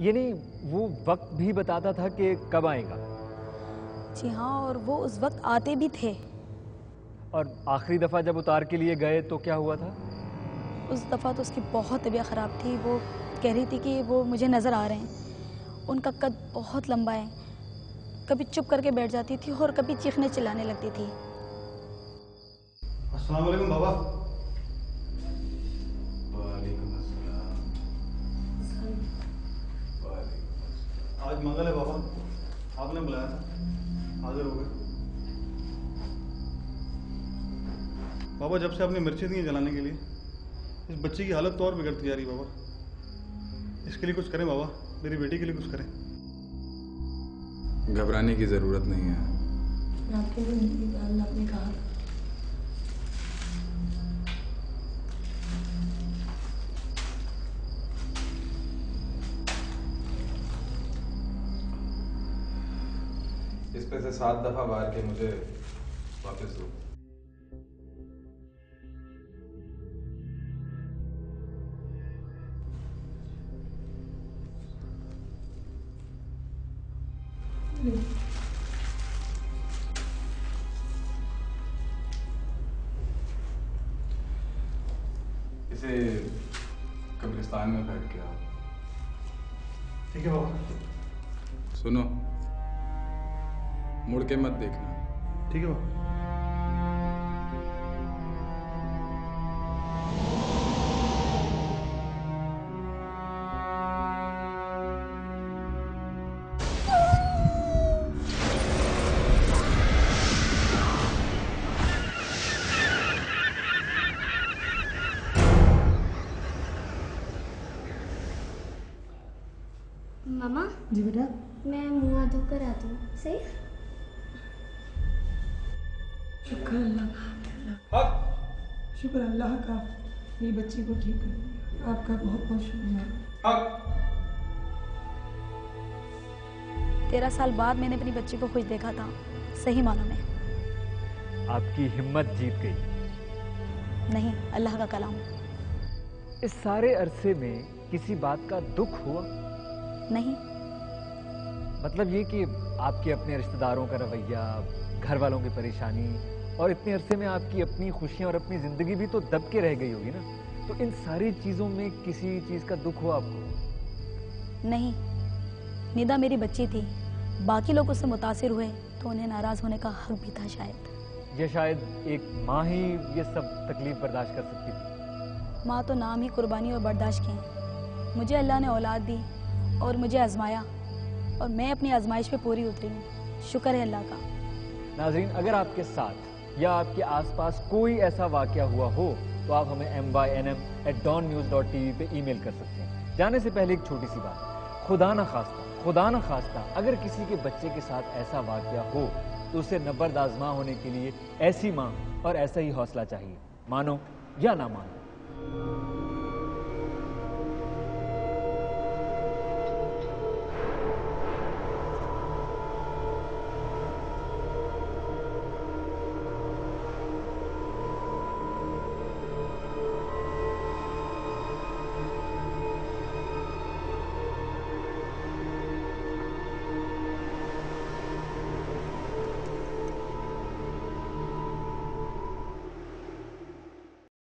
यानी वो वक्त भी बताता था कि कब आएगा? जी हाँ, और वो उस वक्त आते भी थे। और आखिरी दफ़ा जब उतार के लिए गए तो क्या हुआ था? उस दफ़ा तो उसकी बहुत तबीयत ख़राब थी। वो कह रही थी कि वो मुझे नज़र आ रहे हैं। उनका कद बहुत लंबा है। कभी चुप करके बैठ जाती थी और कभी चीखने चिल्लाने लगती थी। अस्सलाम वालेकुम बाबा। वालेकुम अस्सलाम। आज मंगल है बाबा, आपने बुलाया था, हाजिर हो गए। बाबा जब से आपने मिर्ची दी हैं जलाने के लिए, इस बच्ची की हालत तो और बिगड़ती जा रही है बाबा। इसके लिए कुछ करें बाबा, मेरी बेटी के लिए कुछ करें। घबराने की ज़रूरत नहीं है। आपके ज़िंदगी का अल्लाह ने कहा था। इस पे से 7 दफ़ा बार के मुझे वापस दो। इसे कब्रिस्तान में फेंक के आओ। ठीक है बाबा। सुनो, मुड़ के मत देखना। ठीक है बाबा। मामा जी बेटा। मैं मुँह हाथ धोकर आती हूँ, सही? शुक्र अल्लाह का, शुक्र अल्लाह का, मेरी बच्ची को ठीक कर दिया। आपका बहुत बहुत शुक्रिया। 13 साल बाद मैंने अपनी बच्ची को खुश देखा था, सही मानों में। आपकी हिम्मत जीत गई। नहीं, अल्लाह का कलाम। इस सारे अरसे में किसी बात का दुख हुआ? नहीं। मतलब ये कि आपके अपने रिश्तेदारों का रवैया, घर वालों की परेशानी, और इतने अरसे में आपकी अपनी खुशियां और अपनी जिंदगी भी तो दब के रह गई होगी ना। तो इन सारी चीजों में किसी चीज का दुख हुआ आपको? नहीं, निदा मेरी बच्ची थी। बाकी लोग उससे मुतासिर हुए तो उन्हें नाराज होने का हक भी था शायद। या शायद एक माँ ही ये सब तकलीफ बर्दाश्त कर सकती थी। माँ तो नाम ही कुर्बानी और बर्दाश्त की है। मुझे अल्लाह ने औलाद दी और मुझे आजमाया, और मैं अपनी आजमाइश पे पूरी उतरी हूँ। शुक्र है अल्लाह का। नाज़रीन, अगर आपके साथ या आपके आसपास कोई ऐसा वाकया हुआ हो तो आप हमें mynm@dawnnews.tv पे ईमेल कर सकते हैं। जाने से पहले एक छोटी सी बात, खुदा न खास्ता अगर किसी के बच्चे के साथ ऐसा वाकया हो तो उसे नबर्द आजमा होने के लिए ऐसी माँ और ऐसा ही हौसला चाहिए, मानो या ना मानो।